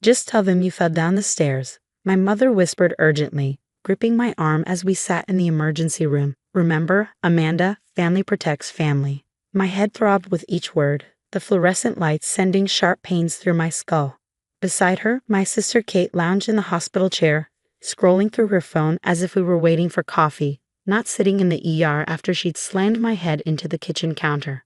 Just tell them you fell down the stairs, my mother whispered urgently, gripping my arm as we sat in the emergency room. Remember, Amanda, family protects family. My head throbbed with each word, the fluorescent lights sending sharp pains through my skull. Beside her, my sister Kate lounged in the hospital chair, scrolling through her phone as if we were waiting for coffee, not sitting in the ER after she'd slammed my head into the kitchen counter.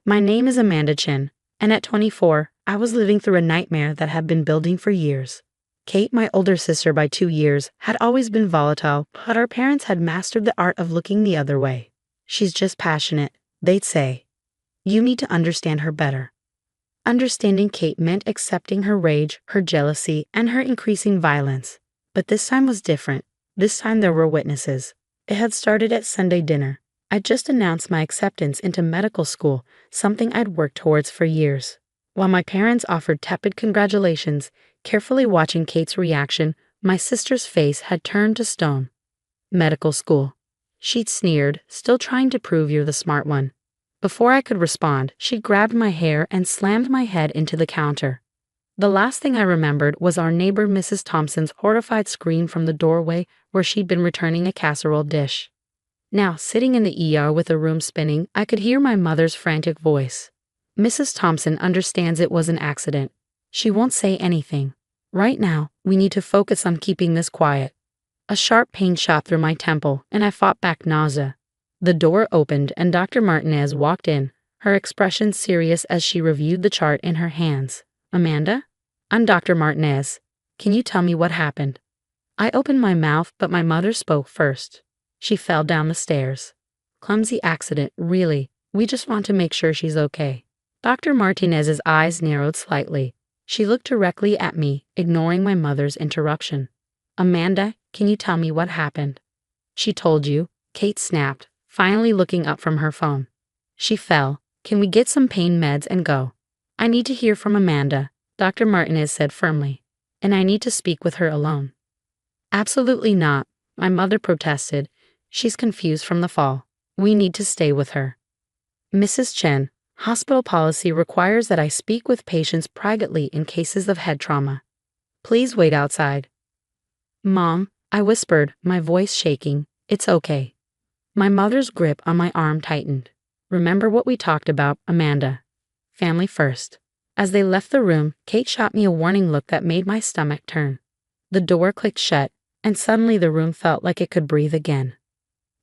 My name is Amanda Chin, and at 24, I was living through a nightmare that had been building for years. Kate, my older sister by 2 years, had always been volatile, but our parents had mastered the art of looking the other way. She's just passionate, they'd say. You need to understand her better. Understanding Kate meant accepting her rage, her jealousy, and her increasing violence. But this time was different. This time there were witnesses. It had started at Sunday dinner. I'd just announced my acceptance into medical school, something I'd worked towards for years. While my parents offered tepid congratulations, carefully watching Kate's reaction, my sister's face had turned to stone. Medical school. She'd sneered, still trying to prove you're the smart one. Before I could respond, she grabbed my hair and slammed my head into the counter. The last thing I remembered was our neighbor Mrs. Thompson's horrified scream from the doorway where she'd been returning a casserole dish. Now, sitting in the ER with the room spinning, I could hear my mother's frantic voice. Mrs. Thompson understands it was an accident. She won't say anything. Right now, we need to focus on keeping this quiet. A sharp pain shot through my temple, and I fought back nausea. The door opened and Dr. Martinez walked in, her expression serious as she reviewed the chart in her hands. Amanda? I'm Dr. Martinez. Can you tell me what happened? I opened my mouth, but my mother spoke first. She fell down the stairs. Clumsy accident, really. We just want to make sure she's okay. Dr. Martinez's eyes narrowed slightly. She looked directly at me, ignoring my mother's interruption. Amanda, can you tell me what happened? She told you, Kate snapped, finally looking up from her phone. She fell. Can we get some pain meds and go? I need to hear from Amanda, Dr. Martinez said firmly, and I need to speak with her alone. Absolutely not, my mother protested. She's confused from the fall. We need to stay with her. Mrs. Chen, hospital policy requires that I speak with patients privately in cases of head trauma. Please wait outside. Mom, I whispered, my voice shaking. It's okay. My mother's grip on my arm tightened. Remember what we talked about, Amanda. Family first. As they left the room, Kate shot me a warning look that made my stomach turn. The door clicked shut, and suddenly the room felt like it could breathe again.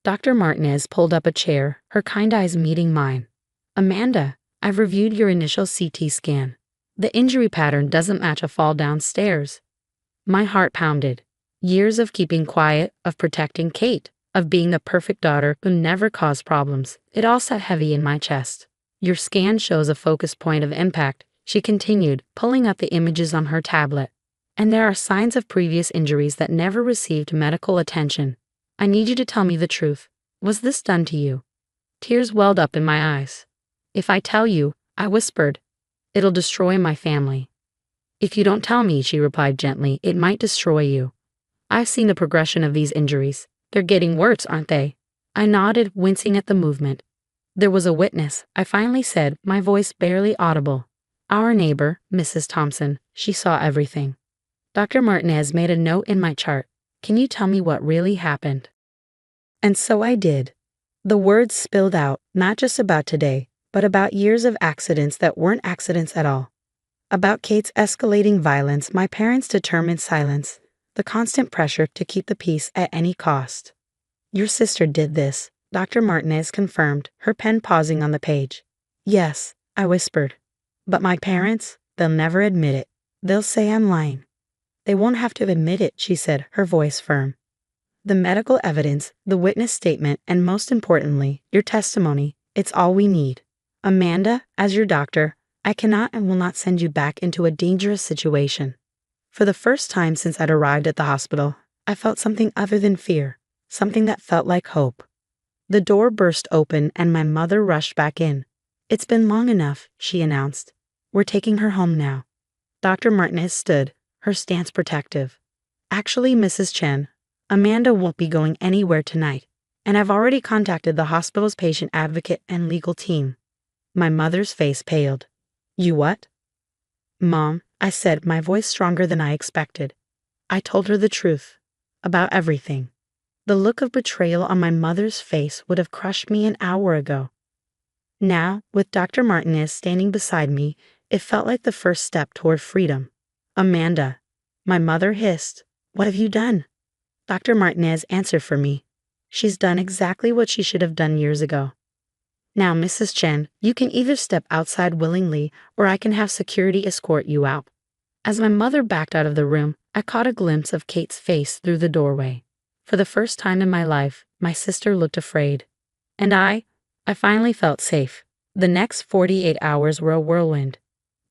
Dr. Martinez pulled up a chair, her kind eyes meeting mine. Amanda, I've reviewed your initial CT scan. The injury pattern doesn't match a fall downstairs. My heart pounded. Years of keeping quiet, of protecting Kate, of being the perfect daughter who never caused problems. It all sat heavy in my chest. Your scan shows a focus point of impact, she continued, pulling up the images on her tablet. And there are signs of previous injuries that never received medical attention. I need you to tell me the truth. Was this done to you? Tears welled up in my eyes. If I tell you, I whispered, it'll destroy my family. If you don't tell me, she replied gently, it might destroy you. I've seen the progression of these injuries. They're getting worse, aren't they? I nodded, wincing at the movement. There was a witness, I finally said, my voice barely audible. Our neighbor, Mrs. Thompson, she saw everything. Dr. Martinez made a note in my chart. Can you tell me what really happened? And so I did. The words spilled out, not just about today, but about years of accidents that weren't accidents at all. About Kate's escalating violence, my parents' determined silence, the constant pressure to keep the peace at any cost. Your sister did this, Dr. Martinez confirmed, her pen pausing on the page. Yes, I whispered. But my parents, they'll never admit it. They'll say I'm lying. They won't have to admit it, she said, her voice firm. The medical evidence, the witness statement, and most importantly, your testimony, it's all we need. Amanda, as your doctor, I cannot and will not send you back into a dangerous situation. For the first time since I'd arrived at the hospital, I felt something other than fear, something that felt like hope. The door burst open and my mother rushed back in. It's been long enough, she announced. We're taking her home now. Dr. Martinez stood, her stance protective. Actually, Mrs. Chen, Amanda won't be going anywhere tonight, and I've already contacted the hospital's patient advocate and legal team. My mother's face paled. You what? Mom, I said, my voice stronger than I expected. I told her the truth. About everything. The look of betrayal on my mother's face would have crushed me an hour ago. Now, with Dr. Martinez standing beside me, it felt like the first step toward freedom. Amanda, my mother hissed, "What have you done?" Dr. Martinez answered for me. She's done exactly what she should have done years ago. Now, Mrs. Chen, you can either step outside willingly or I can have security escort you out. As my mother backed out of the room, I caught a glimpse of Kate's face through the doorway. For the first time in my life, my sister looked afraid. And I finally felt safe. The next 48 hours were a whirlwind.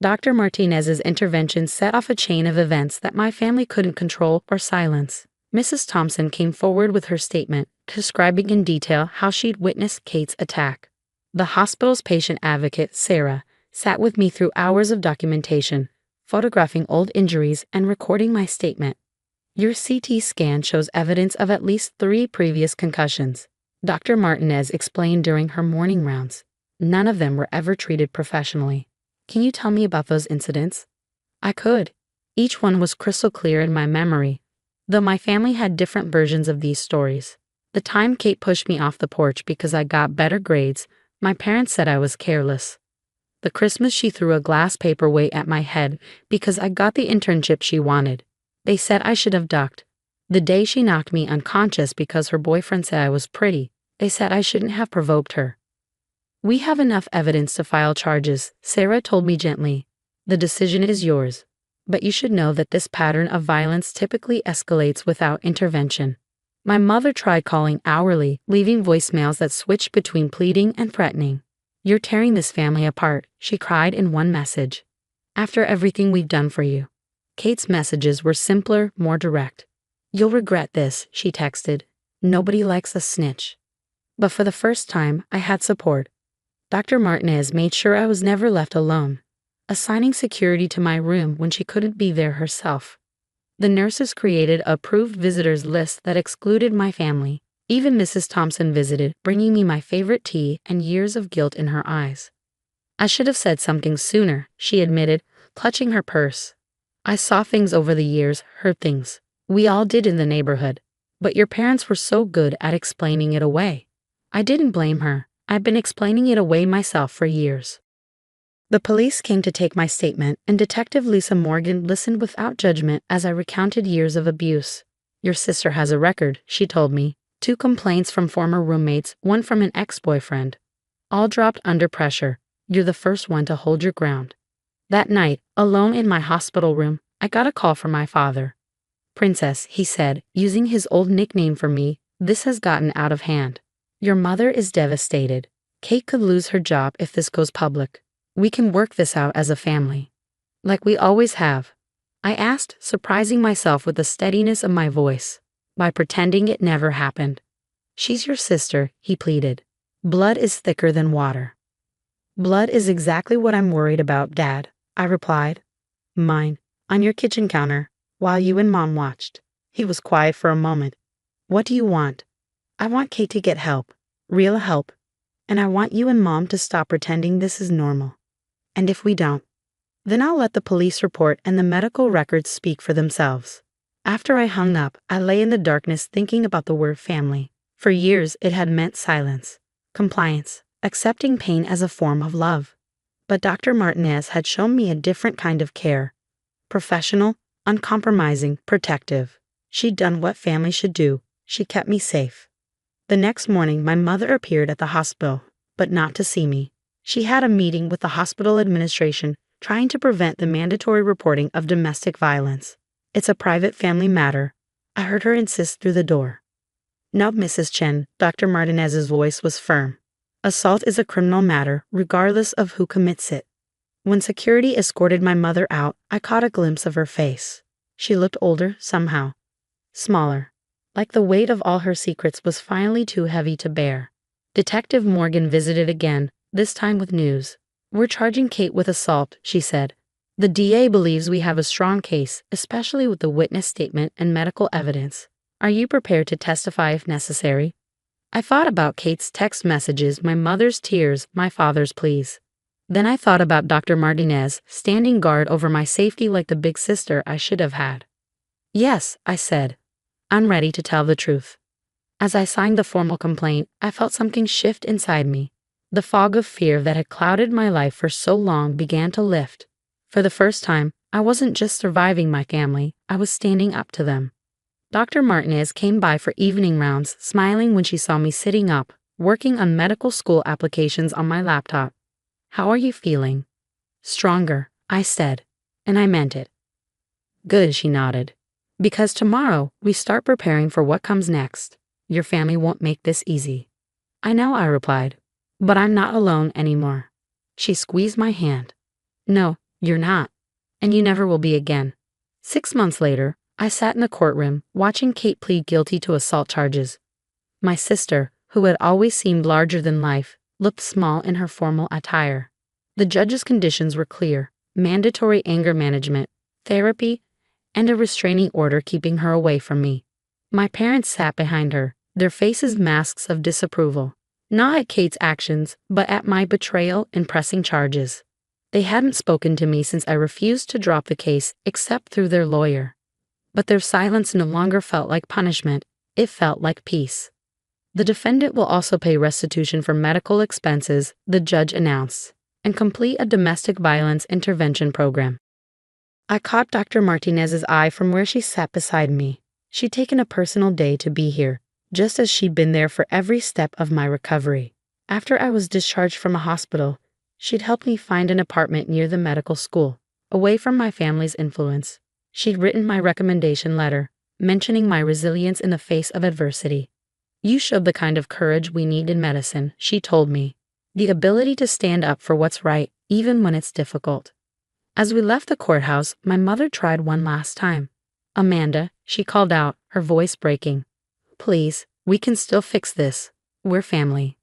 Dr. Martinez's intervention set off a chain of events that my family couldn't control or silence. Mrs. Thompson came forward with her statement, describing in detail how she'd witnessed Kate's attack. The hospital's patient advocate, Sarah, sat with me through hours of documentation, photographing old injuries and recording my statement. Your CT scan shows evidence of at least 3 previous concussions, Dr. Martinez explained during her morning rounds. None of them were ever treated professionally. Can you tell me about those incidents? I could. Each one was crystal clear in my memory, though my family had different versions of these stories. The time Kate pushed me off the porch because I got better grades, my parents said I was careless. The Christmas she threw a glass paperweight at my head because I got the internship she wanted. They said I should have ducked. The day she knocked me unconscious because her boyfriend said I was pretty, they said I shouldn't have provoked her. We have enough evidence to file charges, Sarah told me gently. The decision is yours. But you should know that this pattern of violence typically escalates without intervention. My mother tried calling hourly, leaving voicemails that switched between pleading and threatening. You're tearing this family apart, she cried in one message. After everything we've done for you. Kate's messages were simpler, more direct. You'll regret this, she texted. Nobody likes a snitch. But for the first time, I had support. Dr. Martinez made sure I was never left alone, assigning security to my room when she couldn't be there herself. The nurses created a approved visitors list that excluded my family. Even Mrs. Thompson visited, bringing me my favorite tea and years of guilt in her eyes. I should have said something sooner, she admitted, clutching her purse. I saw things over the years, heard things. We all did in the neighborhood. But your parents were so good at explaining it away. I didn't blame her. I've been explaining it away myself for years. The police came to take my statement, and Detective Lisa Morgan listened without judgment as I recounted years of abuse. Your sister has a record, she told me. 2 complaints from former roommates, 1 from an ex-boyfriend. All dropped under pressure. You're the first one to hold your ground. That night, alone in my hospital room, I got a call from my father. Princess, he said, using his old nickname for me, this has gotten out of hand. Your mother is devastated. Kate could lose her job if this goes public. We can work this out as a family. Like we always have. I asked, surprising myself with the steadiness of my voice, by pretending it never happened. She's your sister, he pleaded. Blood is thicker than water. Blood is exactly what I'm worried about, Dad, I replied. Mine, on your kitchen counter, while you and Mom watched. He was quiet for a moment. What do you want? I want Kate to get help, real help, and I want you and Mom to stop pretending this is normal. And if we don't, then I'll let the police report and the medical records speak for themselves. After I hung up, I lay in the darkness thinking about the word family. For years, it had meant silence, compliance, accepting pain as a form of love. But Dr. Martinez had shown me a different kind of care. Professional, uncompromising, protective. She'd done what family should do. She kept me safe. The next morning, my mother appeared at the hospital, but not to see me. She had a meeting with the hospital administration trying to prevent the mandatory reporting of domestic violence. It's a private family matter, I heard her insist through the door. No, Mrs. Chen, Dr. Martinez's voice was firm. Assault is a criminal matter, regardless of who commits it. When security escorted my mother out, I caught a glimpse of her face. She looked older, somehow. Smaller. Like the weight of all her secrets was finally too heavy to bear. Detective Morgan visited again, this time with news. We're charging Kate with assault, she said. The DA believes we have a strong case, especially with the witness statement and medical evidence. Are you prepared to testify if necessary? I thought about Kate's text messages, my mother's tears, my father's pleas. Then I thought about Dr. Martinez, standing guard over my safety like the big sister I should have had. Yes, I said. I'm ready to tell the truth. As I signed the formal complaint, I felt something shift inside me. The fog of fear that had clouded my life for so long began to lift. For the first time, I wasn't just surviving my family, I was standing up to them. Dr. Martinez came by for evening rounds, smiling when she saw me sitting up, working on medical school applications on my laptop. How are you feeling? Stronger, I said, and I meant it. Good, she nodded. Because tomorrow, we start preparing for what comes next. Your family won't make this easy. I know, I replied, but I'm not alone anymore. She squeezed my hand. No, you're not, and you never will be again. 6 months later, I sat in the courtroom, watching Kate plead guilty to assault charges. My sister, who had always seemed larger than life, looked small in her formal attire. The judge's conditions were clear: mandatory anger management, therapy, and a restraining order keeping her away from me. My parents sat behind her, their faces masks of disapproval, not at Kate's actions, but at my betrayal and pressing charges. They hadn't spoken to me since I refused to drop the case except through their lawyer. But their silence no longer felt like punishment, it felt like peace. The defendant will also pay restitution for medical expenses, the judge announced, and complete a domestic violence intervention program. I caught Dr. Martinez's eye from where she sat beside me. She'd taken a personal day to be here, just as she'd been there for every step of my recovery. After I was discharged from a hospital, she'd helped me find an apartment near the medical school, away from my family's influence. She'd written my recommendation letter, mentioning my resilience in the face of adversity. You showed the kind of courage we need in medicine, she told me. The ability to stand up for what's right, even when it's difficult. As we left the courthouse, my mother tried one last time. Amanda, she called out, her voice breaking. Please, we can still fix this. We're family.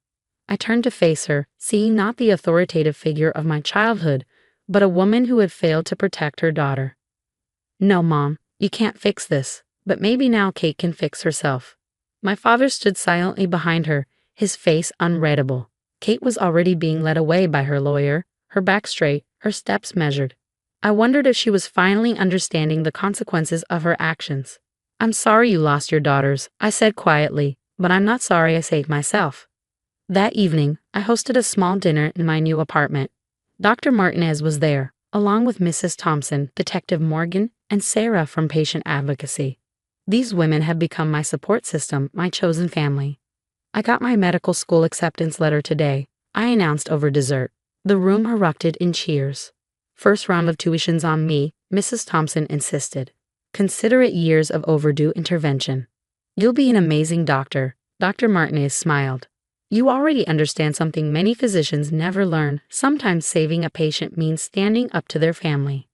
I turned to face her, seeing not the authoritative figure of my childhood, but a woman who had failed to protect her daughter. No, Mom, you can't fix this, but maybe now Kate can fix herself. My father stood silently behind her, his face unreadable. Kate was already being led away by her lawyer, her back straight, her steps measured. I wondered if she was finally understanding the consequences of her actions. I'm sorry you lost your daughters, I said quietly, but I'm not sorry I saved myself. That evening, I hosted a small dinner in my new apartment. Dr. Martinez was there, along with Mrs. Thompson, Detective Morgan, and Sarah from Patient Advocacy. These women had become my support system, my chosen family. I got my medical school acceptance letter today, I announced over dessert. The room erupted in cheers. First round of tuition's on me, Mrs. Thompson insisted. Consider it years of overdue intervention. You'll be an amazing doctor, Dr. Martinez smiled. You already understand something many physicians never learn. Sometimes saving a patient means standing up to their family.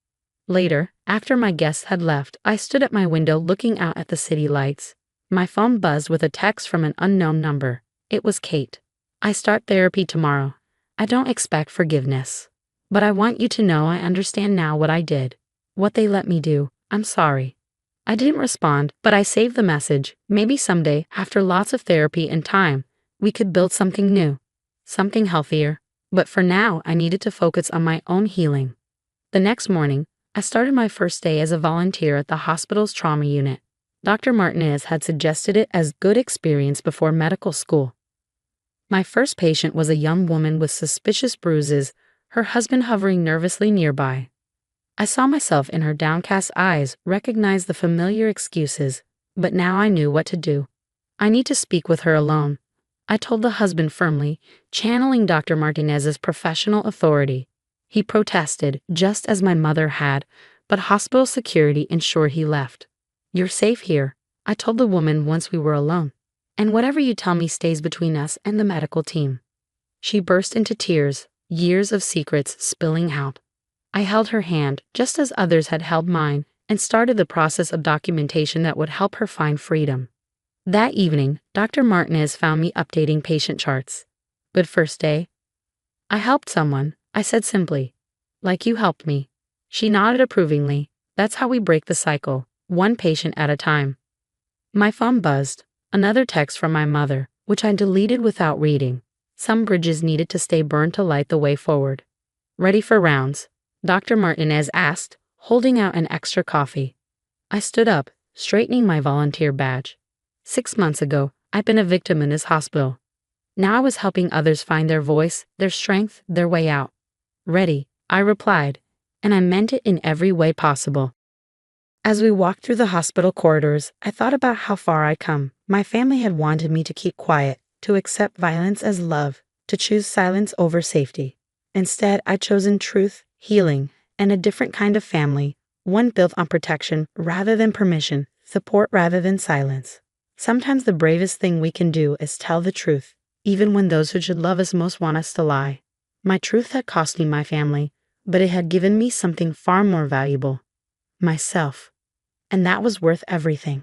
Later, after my guests had left, I stood at my window looking out at the city lights. My phone buzzed with a text from an unknown number. It was Kate. I start therapy tomorrow. I don't expect forgiveness. But I want you to know I understand now what I did. What they let me do. I'm sorry. I didn't respond, but I saved the message. Maybe someday, after lots of therapy and time, we could build something new. Something healthier. But for now, I needed to focus on my own healing. The next morning, I started my first day as a volunteer at the hospital's trauma unit. Dr. Martinez had suggested it as good experience before medical school. My first patient was a young woman with suspicious bruises, her husband hovering nervously nearby. I saw myself in her downcast eyes, recognized the familiar excuses, but now I knew what to do. I need to speak with her alone, I told the husband firmly, channeling Dr. Martinez's professional authority. He protested, just as my mother had, but hospital security ensured he left. You're safe here, I told the woman once we were alone. And whatever you tell me stays between us and the medical team. She burst into tears, years of secrets spilling out. I held her hand, just as others had held mine, and started the process of documentation that would help her find freedom. That evening, Dr. Martinez found me updating patient charts. Good first day. I helped someone, I said simply. Like you helped me. She nodded approvingly. That's how we break the cycle, one patient at a time. My phone buzzed. Another text from my mother, which I deleted without reading. Some bridges needed to stay burned to light the way forward. Ready for rounds? Dr. Martinez asked, holding out an extra coffee. I stood up, straightening my volunteer badge. 6 months ago, I'd been a victim in this hospital. Now I was helping others find their voice, their strength, their way out. Ready, I replied, and I meant it in every way possible. As we walked through the hospital corridors, I thought about how far I'd come. My family had wanted me to keep quiet, to accept violence as love, to choose silence over safety. Instead, I'd chosen truth, healing, and a different kind of family, one built on protection rather than permission, support rather than silence. Sometimes the bravest thing we can do is tell the truth, even when those who should love us most want us to lie. My truth had cost me my family, but it had given me something far more valuable: myself. And that was worth everything.